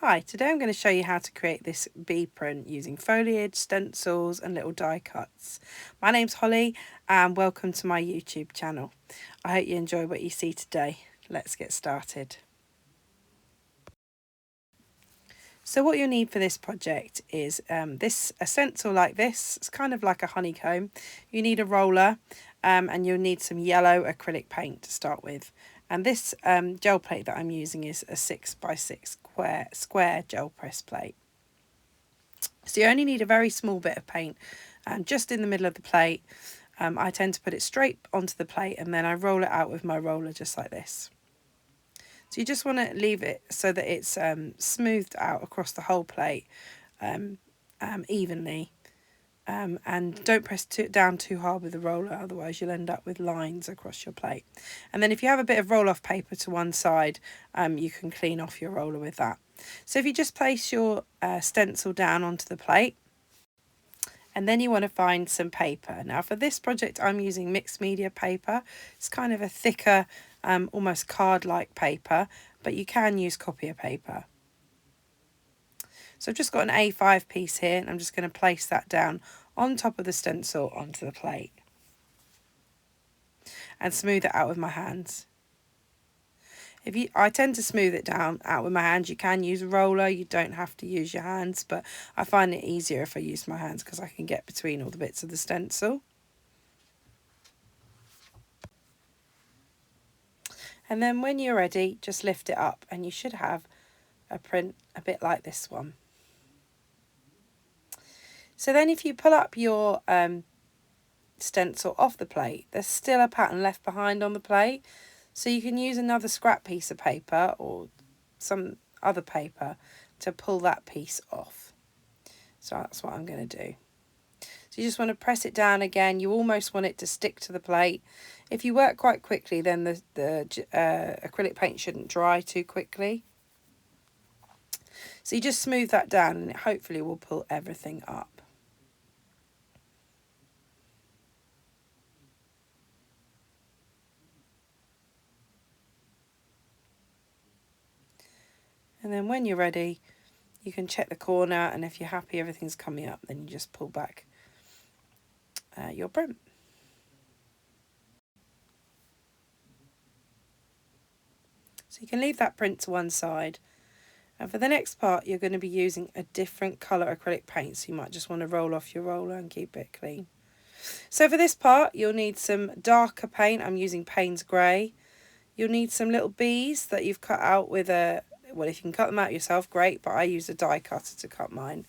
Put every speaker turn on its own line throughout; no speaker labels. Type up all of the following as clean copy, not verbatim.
Hi, today I'm going to show you how to create this bee print using foliage, stencils and little die cuts. My name's Holly and welcome to my YouTube channel. I hope you enjoy what you see today. Let's get started. So what you'll need for this project is a stencil like this. It's kind of like a honeycomb. You need a roller and you'll need some yellow acrylic paint to start with. And this gel plate that I'm using is a 6x6 square gel press plate. So you only need a very small bit of paint just in the middle of the plate. I tend to put it straight onto the plate and then I roll it out with my roller just like this. So you just want to leave it so that it's smoothed out across the whole plate evenly. And don't press down too hard with the roller, otherwise you'll end up with lines across your plate. And then if you have a bit of roll-off paper to one side, you can clean off your roller with that. So if you just place your stencil down onto the plate, and then you want to find some paper. Now for this project I'm using mixed media paper. It's kind of a thicker, almost card-like paper, but you can use copier paper. So I've just got an A5 piece here and I'm just going to place that down on top of the stencil onto the plate and smooth it out with my hands. I tend to smooth it down out with my hands. You can use a roller, you don't have to use your hands, but I find it easier if I use my hands because I can get between all the bits of the stencil. And then when you're ready, just lift it up and you should have a print a bit like this one. So then if you pull up your stencil off the plate, there's still a pattern left behind on the plate. So you can use another scrap piece of paper or some other paper to pull that piece off. So that's what I'm going to do. So you just want to press it down again. You almost want it to stick to the plate. If you work quite quickly, then the acrylic paint shouldn't dry too quickly. So you just smooth that down and it hopefully will pull everything up. And then when you're ready, you can check the corner, and if you're happy everything's coming up, then you just pull back your print. So you can leave that print to one side. And for the next part, you're going to be using a different colour acrylic paint, so you might just want to roll off your roller and keep it clean. So for this part, you'll need some darker paint. I'm using Payne's Grey. You'll need some little bees that you've cut out with a, well, if you can cut them out yourself, great, but I use a die cutter to cut mine.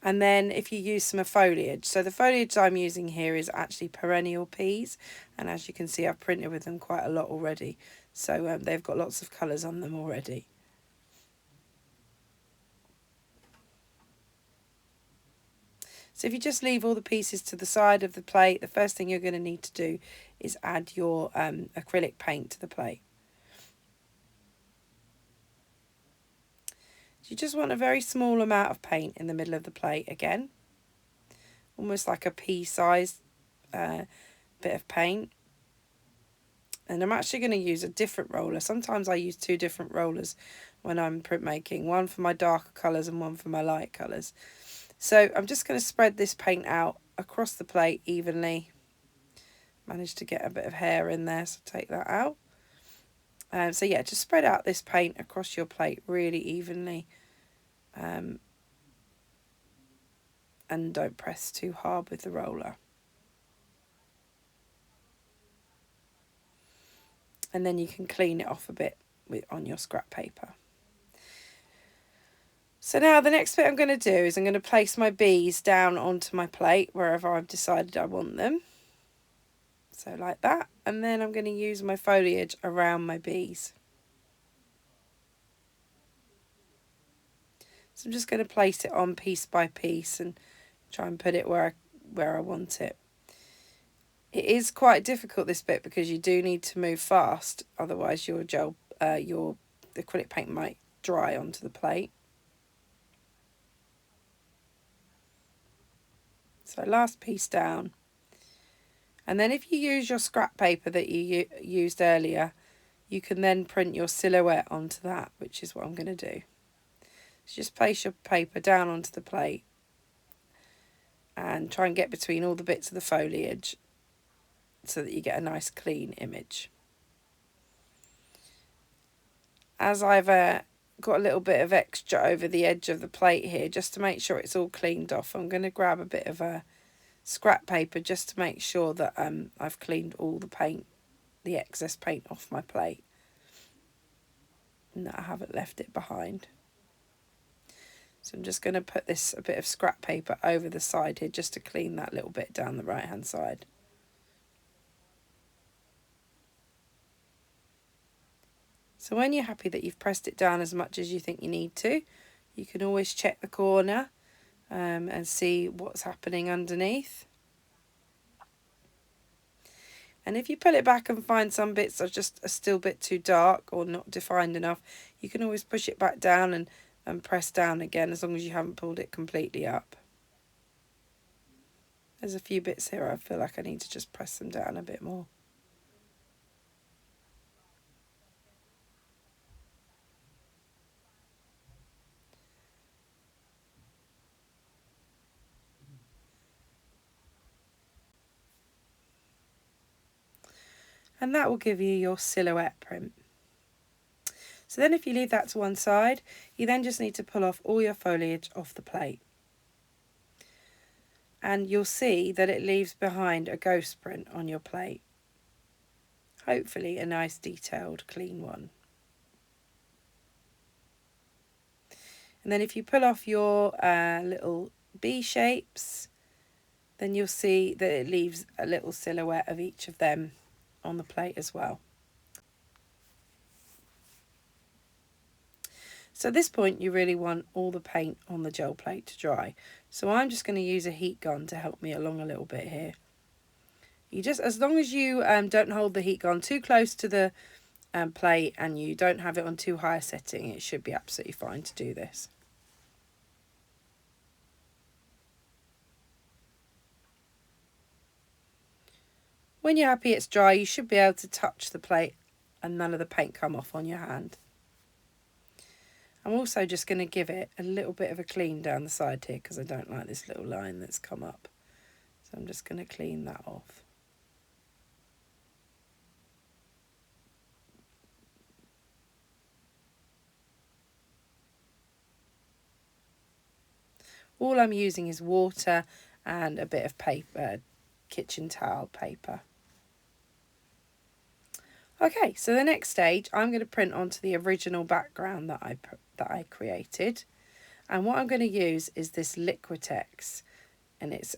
And then if you use some foliage, so the foliage I'm using here is actually perennial peas, and as you can see I've printed with them quite a lot already, so they've got lots of colours on them already. So if you just leave all the pieces to the side of the plate, the first thing you're going to need to do is add your acrylic paint to the plate. You just want a very small amount of paint in the middle of the plate again, almost like a pea-sized bit of paint. And I'm actually going to use a different roller. Sometimes I use two different rollers when I'm printmaking, one for my darker colours and one for my light colours. So I'm just going to spread this paint out across the plate evenly. Managed to get a bit of hair in there, so take that out. So yeah, just spread out this paint across your plate really evenly. And don't press too hard with the roller. And then you can clean it off a bit on your scrap paper. So now the next bit I'm going to do is I'm going to place my bees down onto my plate wherever I've decided I want them. So like that. And then I'm going to use my foliage around my bees. So I'm just going to place it on piece by piece and try and put it where I want it. It is quite difficult, this bit, because you do need to move fast, otherwise your acrylic paint might dry onto the plate. So last piece down. And then if you use your scrap paper that you used earlier, you can then print your silhouette onto that, which is what I'm going to do. So just place your paper down onto the plate and try and get between all the bits of the foliage so that you get a nice clean image. As I've got a little bit of extra over the edge of the plate here, just to make sure it's all cleaned off, I'm going to grab a bit of a scrap paper just to make sure that I've cleaned all the paint, the excess paint off my plate, and that I haven't left it behind. So I'm just going to put a bit of scrap paper over the side here just to clean that little bit down the right hand side. So when you're happy that you've pressed it down as much as you think you need to, you can always check the corner and see what's happening underneath. And if you pull it back and find some bits are just still a bit too dark or not defined enough, you can always push it back down and press down again, as long as you haven't pulled it completely up. There's a few bits here I feel like I need to just press them down a bit more. And that will give you your silhouette print. So then if you leave that to one side, you then just need to pull off all your foliage off the plate. And you'll see that it leaves behind a ghost print on your plate. Hopefully a nice detailed clean one. And then if you pull off your little bee shapes, then you'll see that it leaves a little silhouette of each of them on the plate as well. So at this point you really want all the paint on the gel plate to dry. So I'm just going to use a heat gun to help me along a little bit here. You just, as long as you don't hold the heat gun too close to the plate and you don't have it on too high a setting, it should be absolutely fine to do this. When you're happy it's dry, you should be able to touch the plate and none of the paint come off on your hand. I'm also just going to give it a little bit of a clean down the side here because I don't like this little line that's come up. So I'm just going to clean that off. All I'm using is water and a bit of paper, kitchen towel paper. Okay, so the next stage, I'm going to print onto the original background that I created, and what I'm going to use is this Liquitex, and it's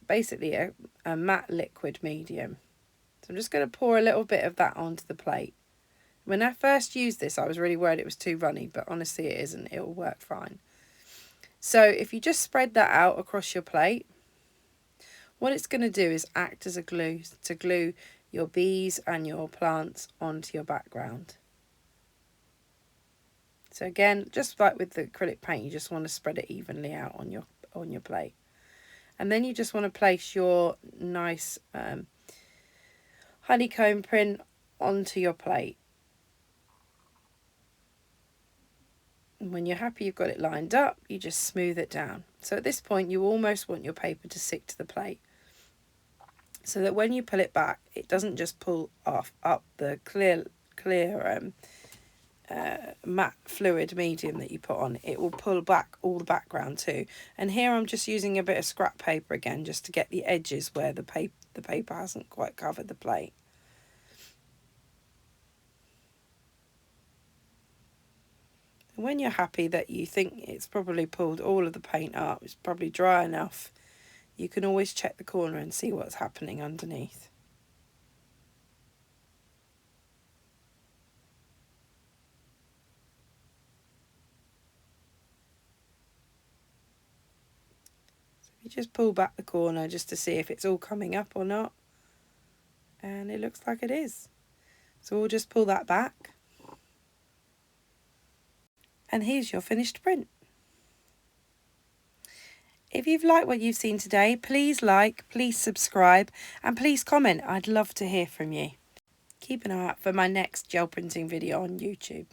basically a matte liquid medium. So I'm just going to pour a little bit of that onto the plate. When I first used this, I was really worried it was too runny, but honestly it isn't. It will work fine. So if you just spread that out across your plate, what it's going to do is act as a glue to glue your bees and your plants onto your background. So again, just like with the acrylic paint, you just want to spread it evenly out on your plate. And then you just want to place your nice honeycomb print onto your plate. And when you're happy you've got it lined up, you just smooth it down. So at this point, you almost want your paper to stick to the plate, so that when you pull it back, it doesn't just pull up the clear matte fluid medium that you put on. It will pull back all the background too. And here I'm just using a bit of scrap paper again, just to get the edges where the paper hasn't quite covered the plate. And when you're happy that you think it's probably pulled all of the paint up, it's probably dry enough, you can always check the corner and see what's happening underneath. So you just pull back the corner just to see if it's all coming up or not. And it looks like it is. So we'll just pull that back. And here's your finished print. If you've liked what you've seen today, please like, please subscribe, and please comment. I'd love to hear from you. Keep an eye out for my next gel printing video on YouTube.